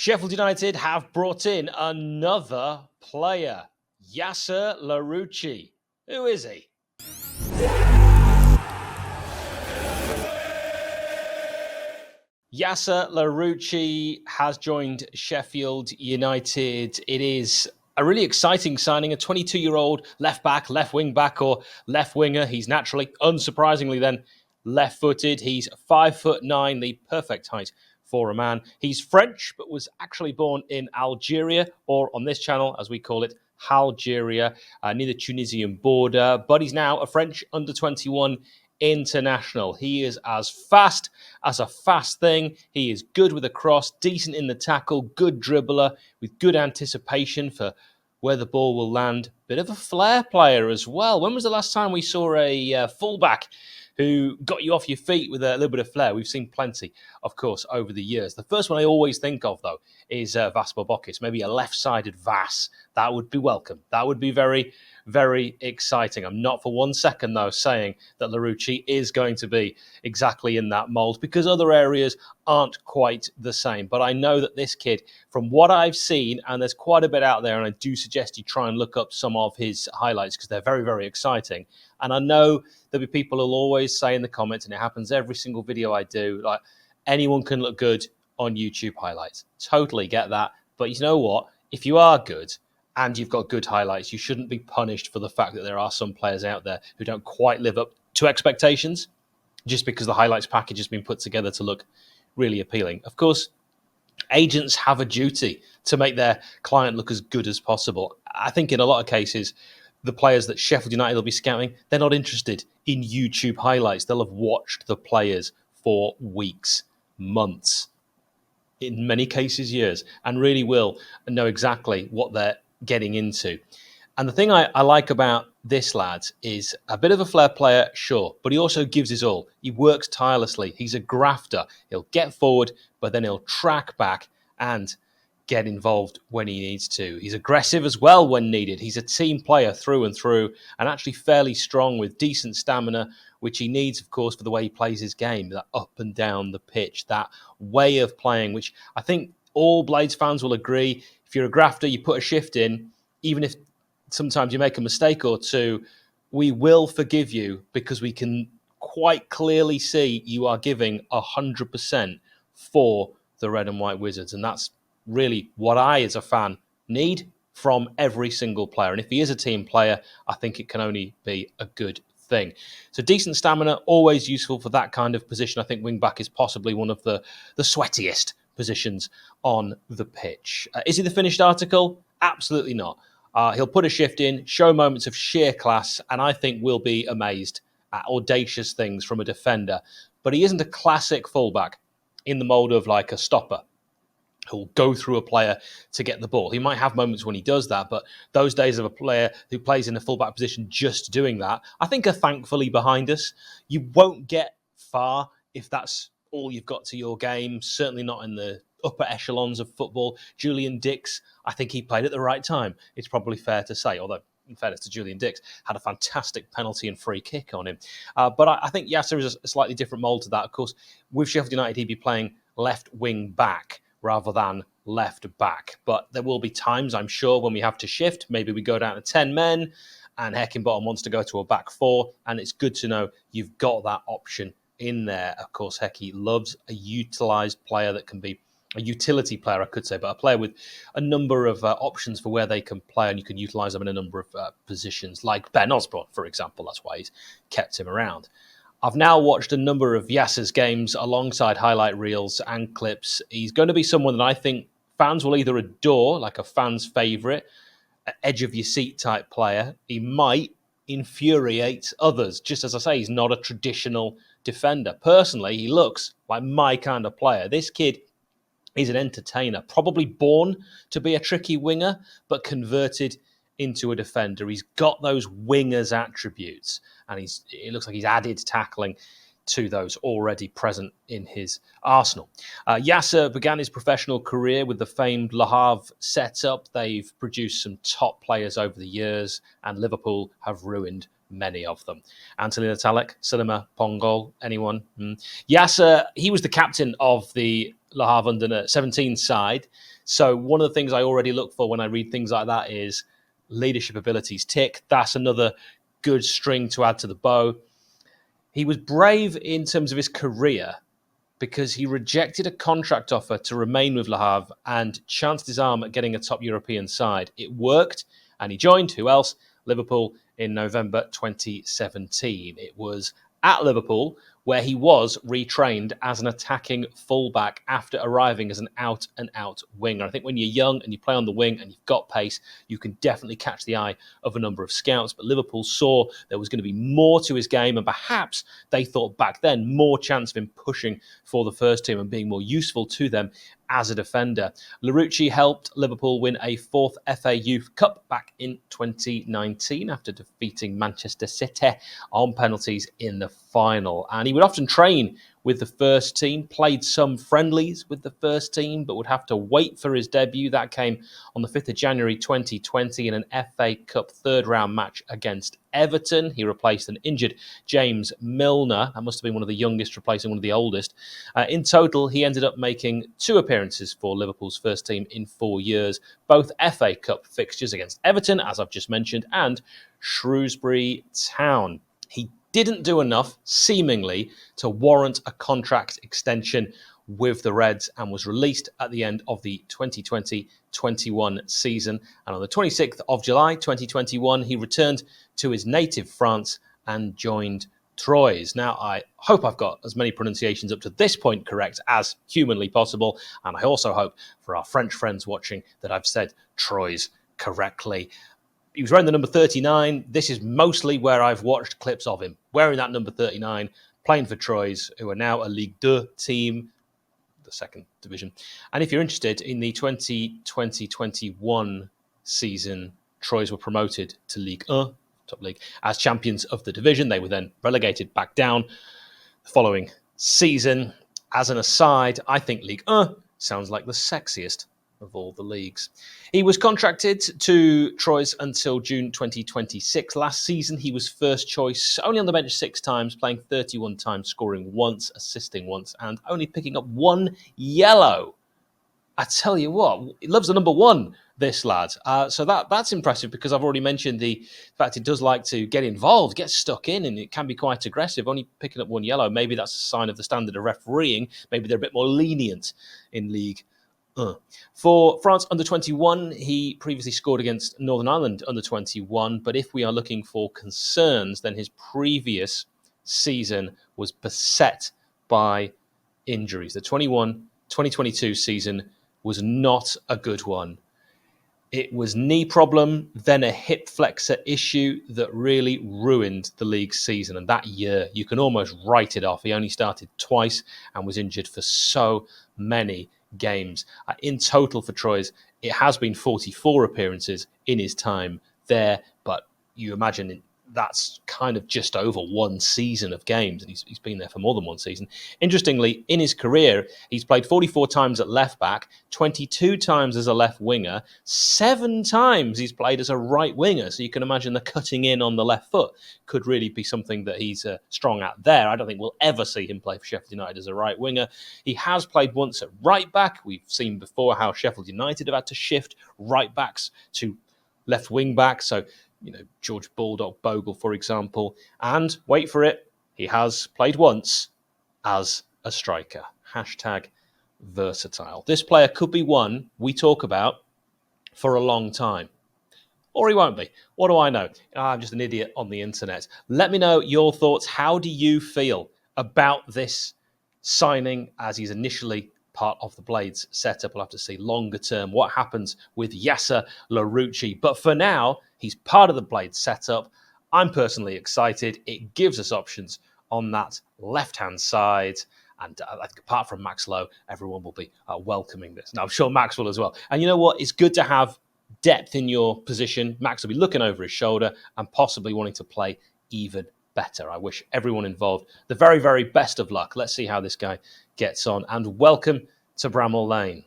Sheffield United have brought in another player, Yasser Larouci. Who is he? Yasser Larouci has joined Sheffield United. It is a really exciting signing, a 22-year-old left back, left wing back, or left winger. He's naturally, unsurprisingly then, left-footed. He's 5'9", the perfect height for a man. He's French, but was actually born in Algeria, or on this channel, as we call it, Algeria, near the Tunisian border. But he's now a French under-21 international. He is as fast as a fast thing. He is good with a cross, decent in the tackle, good dribbler with good anticipation for where the ball will land. Bit of a flair player as well. When was the last time we saw a fullback who got you off your feet with a little bit of flair? We've seen plenty, of course, over the years. The first one I always think of, though, is 𝗍𝗶𝗶𝗶𝗂𝗂𝗂. Maybe a left-sided Vas. That would be welcome. That would be very, very exciting. I'm not for 1 second, though, saying that Larouci is going to be exactly in that mould, because other areas aren't quite the same. But I know that this kid, from what I've seen, and there's quite a bit out there, and I do suggest you try and look up some of his highlights because they're very, very exciting. And I know there'll be people who'll always say in the comments, and it happens every single video I do, like, anyone can look good on YouTube highlights. Totally get that. But you know what? If you are good and you've got good highlights, you shouldn't be punished for the fact that there are some players out there who don't quite live up to expectations just because the highlights package has been put together to look really appealing. Of course, agents have a duty to make their client look as good as possible. I think in a lot of cases, the players that Sheffield United will be scouting, they're not interested in YouTube highlights. They'll have watched the players for weeks, months, in many cases years, and really will know exactly what they're getting into. And the thing I like about this lad is a bit of a flair player, sure, but he also gives his all. He works tirelessly. He's a grafter. He'll get forward, but then he'll track back and get involved when he needs to. He's aggressive as well when needed. He's a team player through and through, and actually fairly strong with decent stamina, which he needs, of course, for the way he plays his game, that up and down the pitch, that way of playing, which I think all Blades fans will agree. If you're a grafter, you put a shift in, even if sometimes you make a mistake or two, we will forgive you because we can quite clearly see you are giving 100% for the Red and White Wizards. And that's really what I, as a fan, need from every single player. And if he is a team player, I think it can only be a good thing. So decent stamina, always useful for that kind of position. I think wing-back is possibly one of the sweatiest positions on the pitch. Is he the finished article? Absolutely not. He'll put a shift in, show moments of sheer class, and I think we'll be amazed at audacious things from a defender. But he isn't a classic fullback in the mould of like a stopper who'll go through a player to get the ball. He might have moments when he does that, but those days of a player who plays in a fullback position just doing that, I think are thankfully behind us. You won't get far if that's all you've got to your game, certainly not in the upper echelons of football. Julian Dix, I think he played at the right time. It's probably fair to say, although in fairness to Julian Dix, had a fantastic penalty and free kick on him. But I think Yasser is a slightly different mould to that. Of course, with Sheffield United, he'd be playing left wing back rather than left back. But there will be times, I'm sure, when we have to shift. Maybe we go down to 10 men and 𝗍𝗶𝗶𝗂𝗂𝗏 wants to go to a back four. And it's good to know you've got that option in there. Of course, 𝗍𝗶𝗶𝗂𝗏 loves a utilised player that can be a utility player, I could say, but a player with a number of options for where they can play, and you can utilise them in a number of positions, like Ben Osborne, for example. That's why he's kept him around. I've now watched a number of Yasser's games alongside highlight reels and clips. He's going to be someone that I think fans will either adore, like a fan's favourite, edge-of-your-seat type player. He might infuriate others. Just as I say, he's not a traditional defender. Personally, he looks like my kind of player. This kid is an entertainer, probably born to be a tricky winger, but converted into a defender. He's got those winger's attributes, and it looks like he's added tackling to those already present in his arsenal. Yasser began his professional career with the famed Le Havre setup. They've produced some top players over the years, and Liverpool have ruined many of them. Anthony Natalik, 𝗍𝗓, anyone? Yasser, he was the captain of the Le Havre under 17 side. So one of the things I already look for when I read things like that is leadership abilities tick. That's another good string to add to the bow. He was brave in terms of his career because he rejected a contract offer to remain with Le Havre and chanced his arm at getting a top European side. It worked, and he joined, who else? Liverpool in November 2017. It was at Liverpool where he was retrained as an attacking fullback after arriving as an out-and-out winger. I think when you're young and you play on the wing and you've got pace, you can definitely catch the eye of a number of scouts. But Liverpool saw there was going to be more to his game, and perhaps they thought back then more chance of him pushing for the first team and being more useful to them as a defender. Larouci helped Liverpool win a fourth FA Youth Cup back in 2019 after defeating Manchester City on penalties in the final. And he would often train with the first team, played some friendlies with the first team, but would have to wait for his debut. That came on the 5th of January 2020 in an FA Cup third-round match against Everton. He replaced an injured James Milner. That must have been one of the youngest replacing one of the oldest. In total, he ended up making 2 appearances for Liverpool's first team in 4 years, both FA Cup fixtures against Everton, as I've just mentioned, and Shrewsbury Town. He didn't do enough, seemingly, to warrant a contract extension with the Reds and was released at the end of the 2020-21 season. And on the 26th of July 2021, he returned to his native France and joined Troyes. Now, I hope I've got as many pronunciations up to this point correct as humanly possible. And I also hope for our French friends watching that I've said Troyes correctly. He was wearing the number 39. This is mostly where I've watched clips of him, wearing that number 39, playing for Troyes, who are now a Ligue 2 team, the second division. And if you're interested, in the 2020-21 season, Troyes were promoted to Ligue 1, top league, as champions of the division. They were then relegated back down the following season. As an aside, I think Ligue 1 sounds like the sexiest of all the leagues. He was contracted to Troyes until June 2026. Last season, he was first choice, only on the bench 6 times, playing 31 times, scoring once, assisting once, and only picking up 1 yellow. I tell you what, he loves the number 1, this lad. So that's impressive because I've already mentioned the fact he does like to get involved, get stuck in, and it can be quite aggressive. Only picking up 1 yellow, maybe that's a sign of the standard of refereeing. Maybe they're a bit more lenient in League. For France under-21, he previously scored against Northern Ireland under-21, but if we are looking for concerns, then his previous season was beset by injuries. The 2022 season was not a good one. It was knee problem, then a hip flexor issue that really ruined the league season. And that year, you can almost write it off. He only started twice and was injured for so many games. In total for Troyes, it has been 44 appearances in his time there, but you imagine that's kind of just over 1 season of games, and he's been there for more than 1 season. Interestingly, in his career, he's played 44 times at left back, 22 times as a left winger, 7 times he's played as a right winger, so you can imagine the cutting in on the left foot could really be something that he's strong at there. I don't think we'll ever see him play for Sheffield United as a right winger. He has played once at right back. We've seen before how Sheffield United have had to shift right backs to left wing back, so George Bulldog Bogle, for example. And wait for it, he has played once as a striker. Hashtag versatile. This player could be one we talk about for a long time. Or he won't be. What do I know? I'm just an idiot on the internet. Let me know your thoughts. How do you feel about this signing as he's initially part of the Blades setup? We'll have to see longer term what happens with Yasser Larouci. But for now, he's part of the Blades setup. I'm personally excited. It gives us options on that left-hand side. And apart from Max Lowe, everyone will be welcoming this. Now, I'm sure Max will as well. And you know what? It's good to have depth in your position. Max will be looking over his shoulder and possibly wanting to play even better. I wish everyone involved the very, very best of luck. Let's see how this guy gets on. And welcome to Bramall Lane.